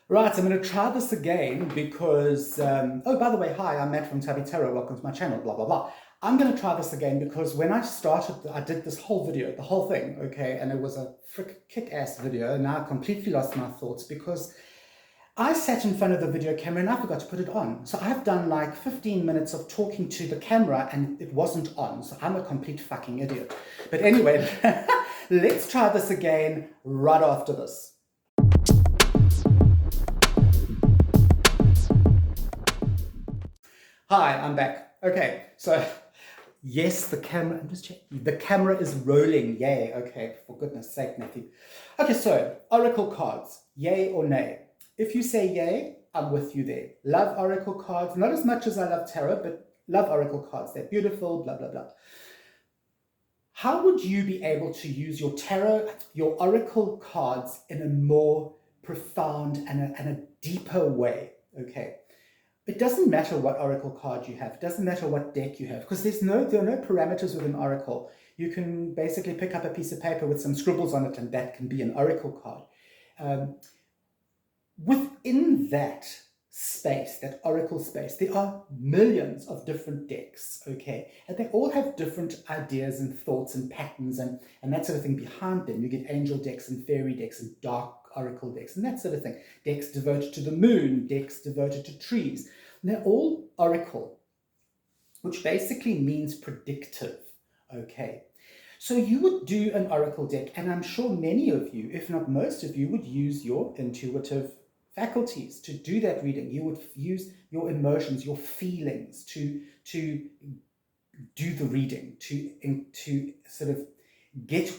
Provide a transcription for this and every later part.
Right, I'm going to try this again because, oh, by the way, hi, I'm Matt from Tabby Tarot. Welcome to my channel, blah, blah, blah. I'm going to try this again because when I started, I did this whole video, the whole thing, okay, and it was a frick kick-ass video, and now I completely lost my thoughts because I sat in front of the video camera and I forgot to put it on. So I've done like 15 minutes of talking to the camera and it wasn't on, so I'm a complete fucking idiot. But anyway, let's try this again right after this. Hi, I'm back. Okay, so yes, the camera, I'm just checking. The camera is rolling. Yay. Okay, for goodness sake, Matthew. Okay, so oracle cards, yay or nay? If you say yay, I'm with you there. Love oracle cards, not as much as I love tarot, but love oracle cards. They're beautiful, blah, blah, blah. How would you be able to use your tarot, your oracle cards in a more profound and a deeper way? Okay. It doesn't matter what oracle card you have. It doesn't matter what deck you have, because there are no parameters with an oracle. You can basically pick up a piece of paper with some scribbles on it, and that can be an oracle card. Within that space, that oracle space, there are millions of different decks, okay? And they all have different ideas and thoughts and patterns and that sort of thing behind them. You get angel decks and fairy decks and dark oracle decks and that sort of thing. Decks devoted to the moon, decks devoted to trees. And they're all oracle, which basically means predictive, okay? So you would do an oracle deck, and I'm sure many of you, if not most of you, would use your intuitive faculties to do that reading. You would use your emotions, your feelings to do the reading, to sort of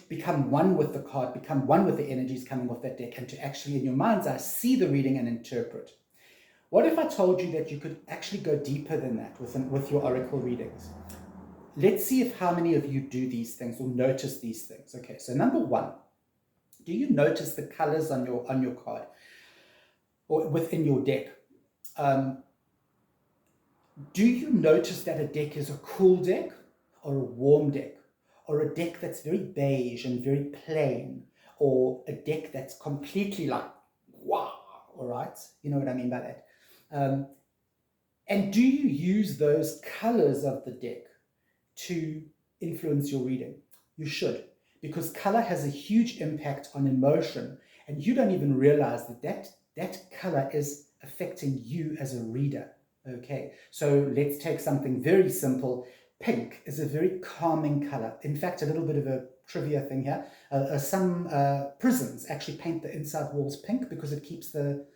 become one with the card, become one with the energies coming off that deck, and to actually, in your mind's eye, see the reading and interpret. What if I told you that you could actually go deeper than that with your oracle readings? Let's see if how many of you do these things or notice these things. Okay, so number one, do you notice the colors on your card or within your deck? Do you notice that a deck is a cool deck or a warm deck, or a deck that's very beige and very plain, or a deck that's completely like, wow, all right? You know what I mean by that? And do you use those colors of the deck to influence your reading? You should, because color has a huge impact on emotion, and you don't even realize that color is affecting you as a reader. Okay, so let's take something very simple. Pink is a very calming color. In fact, a little bit of a trivia thing here. Some prisons actually paint the inside walls pink because it keeps the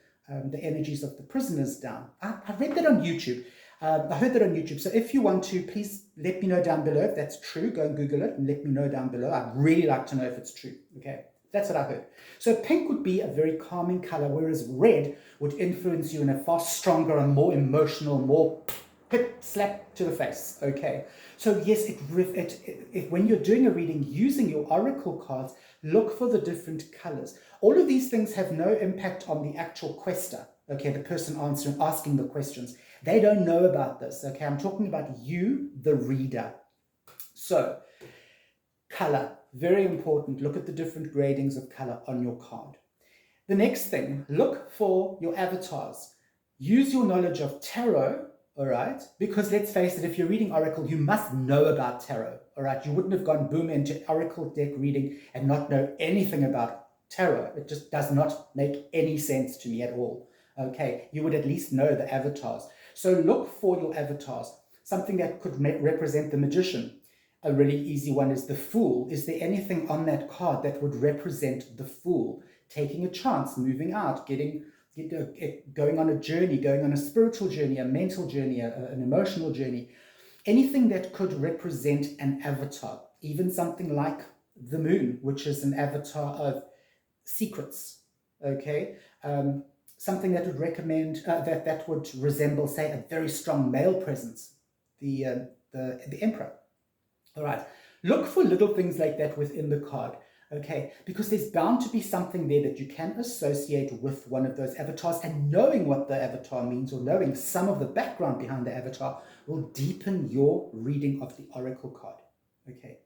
energies of the prisoners down. I read that on YouTube. I heard that on YouTube. So if you want to, please let me know down below if that's true. Go and Google it and let me know down below. I'd really like to know if it's true. Okay, that's what I heard. So pink would be a very calming color, whereas red would influence you in a far stronger and more emotional, more hit, slap to the face. Okay, so yes, when you're doing a reading using your oracle cards, look for the different colors. All of these things have no impact on the actual quester, okay, the person asking the questions. They don't know about this, okay? I'm talking about you, the reader. So, color, very important. Look at the different gradings of color on your card. The next thing, look for your avatars. Use your knowledge of tarot, all right? Because let's face it, if you're reading oracle, you must know about tarot, all right? You wouldn't have gone boom into oracle deck reading and not know anything about tarot. It just does not make any sense to me at all, okay? You would at least know the avatars. So look for your avatars, something that could represent the magician. A really easy one is the fool. Is there anything on that card that would represent the fool? Taking a chance, moving out, going on a journey, going on a spiritual journey, a mental journey, an emotional journey. Anything that could represent an avatar, even something like the moon, which is an avatar of secrets, okay? Something that would recommend, that would resemble, say, a very strong male presence, the emperor. All right, look for little things like that within the card, okay? Because there's bound to be something there that you can associate with one of those avatars, and knowing what the avatar means or knowing some of the background behind the avatar will deepen your reading of the oracle card, okay?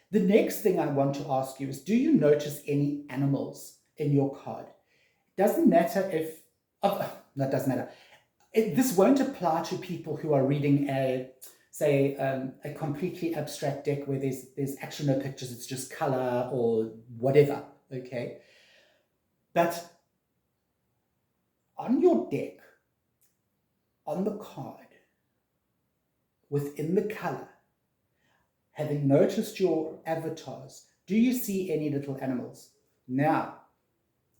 The next thing I want to ask you is, do you notice any animals in your card? Doesn't matter if That doesn't matter. This won't apply to people who are reading a completely abstract deck where there's actually no pictures, it's just color or whatever, okay? But on your deck, on the card, within the color, having noticed your avatars, do you see any little animals? Now,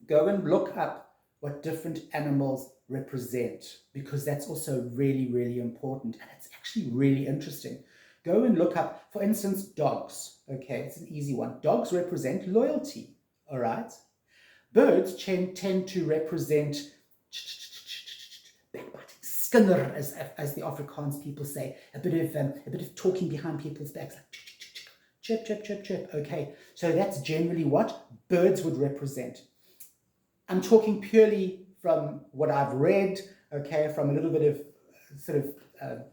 go and look up what different animals represent, because that's also really, really important, and it's actually really interesting. Go and look up, for instance, dogs. Okay, it's an easy one. Dogs represent loyalty, all right? Birds tend to represent backbiting, skinner, as the Afrikaans people say, a bit of talking behind people's backs, like chirp, chirp, chirp, chirp. Okay, so that's generally what birds would represent. I'm talking purely from what I've read, okay, from a little bit of sort of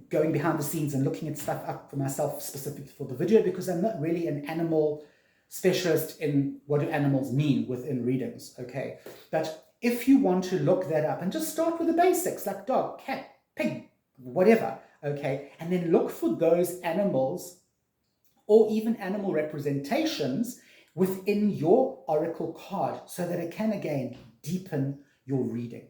going behind the scenes and looking at stuff up for myself specifically for the video, because I'm not really an animal specialist in what do animals mean within readings, okay? But if you want to look that up, and just start with the basics, like dog, cat, pig, whatever, okay? And then look for those animals or even animal representations within your oracle card, so that it can, again, deepen your reading.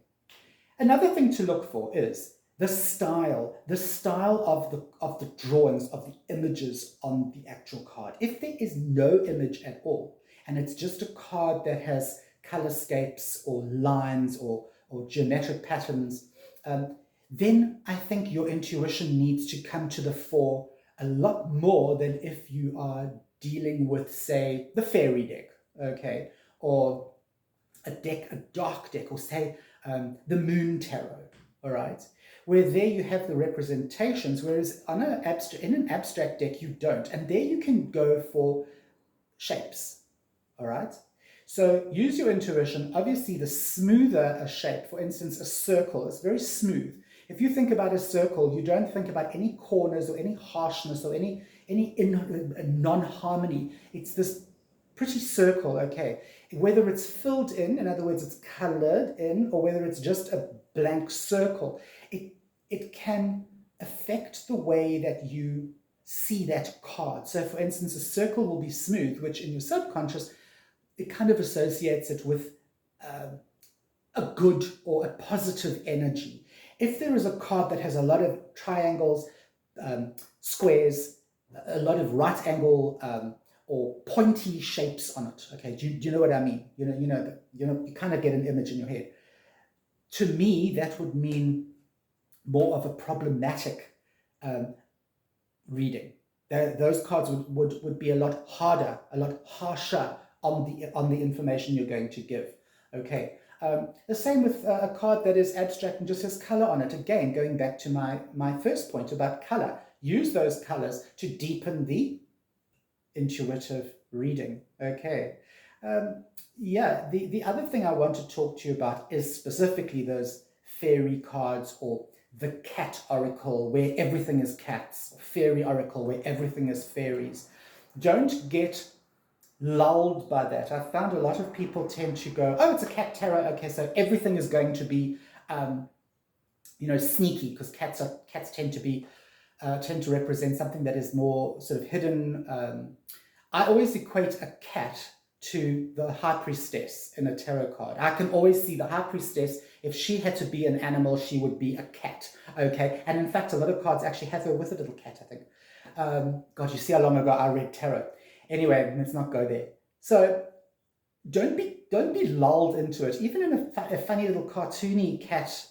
Another thing to look for is the style of the drawings, of the images on the actual card. If there is no image at all, and it's just a card that has colorscapes or lines or geometric patterns, then I think your intuition needs to come to the fore a lot more than if you are dealing with, say, the fairy deck, okay, or a dark deck, or say the moon tarot, all right, where there you have the representations, whereas in an abstract deck you don't, and there you can go for shapes, all right? So use your intuition. Obviously, the smoother a shape, for instance, a circle, is very smooth. If you think about a circle, you don't think about any corners or any harshness or any non-harmony. It's this pretty circle, okay? Whether it's filled in other words, it's colored in, or whether it's just a blank circle, it can affect the way that you see that card. So, for instance, a circle will be smooth, which in your subconscious, it kind of associates it with a good or a positive energy. If there is a card that has a lot of triangles, squares, a lot of right angle or pointy shapes on it, okay, do you know what I mean? You kind of get an image in your head. To me, that would mean more of a problematic reading. Those cards would be a lot harder, a lot harsher on the information you're going to give. Okay. The same with a card that is abstract and just has color on it. Again, going back to my first point about color, use those colors to deepen the intuitive reading. Okay. Yeah, the other thing I want to talk to you about is specifically those fairy cards, or the cat oracle where everything is cats, or fairy oracle where everything is fairies. Don't get lulled by that. I've found a lot of people tend to go, oh, it's a cat tarot, okay, so everything is going to be sneaky, because cats tend to represent something that is more sort of hidden. I always equate a cat to the high priestess in a tarot card. I can always see the high priestess. If she had to be an animal, she would be a cat, okay? And in fact, a lot of cards actually have her with a little cat, I think. God, you see how long ago I read tarot. Anyway, let's not go there. So don't be lulled into it. Even in a funny little cartoony cat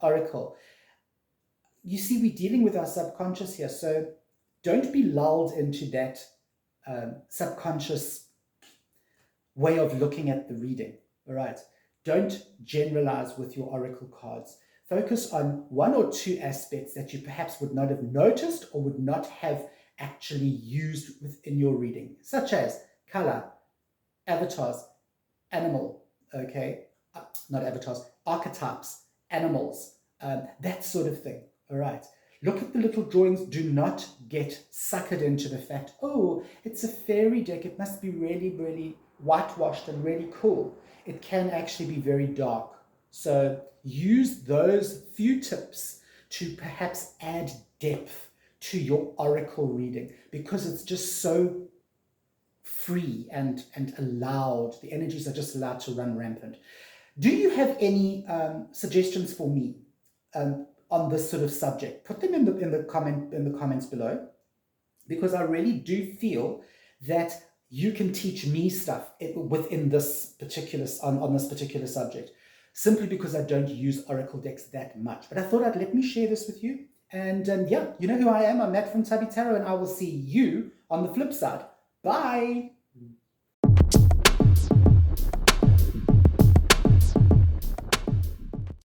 oracle, you see, we're dealing with our subconscious here. So don't be lulled into that subconscious way of looking at the reading. All right. Don't generalize with your oracle cards. Focus on one or two aspects that you perhaps would not have noticed or would not have actually used within your reading, such as color, avatars, animal, okay, not avatars, archetypes, animals, that sort of thing. All right. Look at the little drawings. Do not get suckered into the fact, oh, it's a fairy deck, it must be really, really whitewashed and really cool. It can actually be very dark. So use those few tips to perhaps add depth to your oracle reading, because it's just so free and allowed. The energies are just allowed to run rampant. Do you have any suggestions for me on this sort of subject? Put them in the comments below, because I really do feel that you can teach me stuff within this particular on this particular subject, simply because I don't use oracle decks that much. But I thought I'd let me share this with you. And yeah, you know who I am. I'm Matt from Tubby Tarot, and I will see you on the flip side. Bye.